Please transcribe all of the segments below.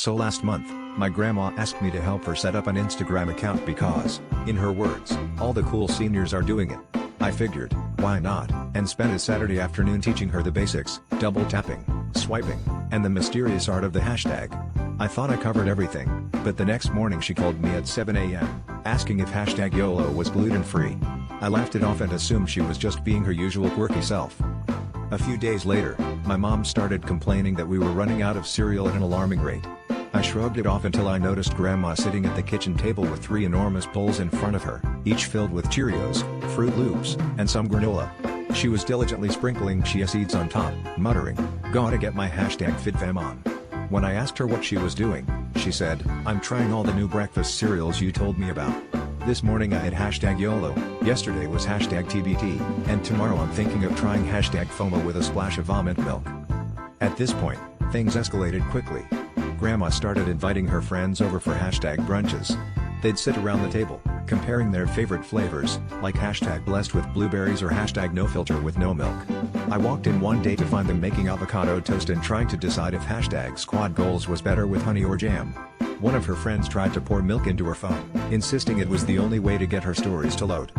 So last month, my grandma asked me to help her set up an Instagram account because, in her words, all the cool seniors are doing it. I figured, why not, and spent a Saturday afternoon teaching her the basics, double tapping, swiping, and the mysterious art of the hashtag. I thought I covered everything, but the next morning she called me at 7 a.m., asking if hashtag YOLO was gluten-free. I laughed it off and assumed she was just being her usual quirky self. A few days later, my mom started complaining that we were running out of cereal at an alarming rate. I shrugged it off until I noticed Grandma sitting at the kitchen table with 3 enormous bowls in front of her, each filled with Cheerios, Fruit Loops, and some granola. She was diligently sprinkling chia seeds on top, muttering, "Gotta get my hashtag FitFam on." When I asked her what she was doing, she said, "I'm trying all the new breakfast cereals you told me about. This morning I had hashtag YOLO, yesterday was hashtag TBT, and tomorrow I'm thinking of trying hashtag FOMO with a splash of almond milk." At this point, things escalated quickly. Grandma started inviting her friends over for hashtag brunches. They'd sit around the table, comparing their favorite flavors, like hashtag blessed with blueberries or hashtag no filter with no milk. I walked in one day to find them making avocado toast and trying to decide if hashtag squad goals was better with honey or jam. One of her friends tried to pour milk into her phone, insisting it was the only way to get her stories to load.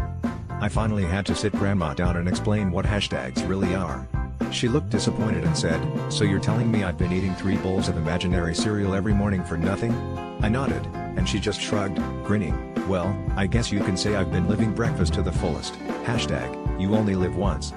I finally had to sit Grandma down and explain what hashtags really are. She looked disappointed and said, "So you're telling me I've been eating 3 bowls of imaginary cereal every morning for nothing?" I nodded, and she just shrugged, grinning, "Well, I guess you can say I've been living breakfast to the fullest. Hashtag, you only live once."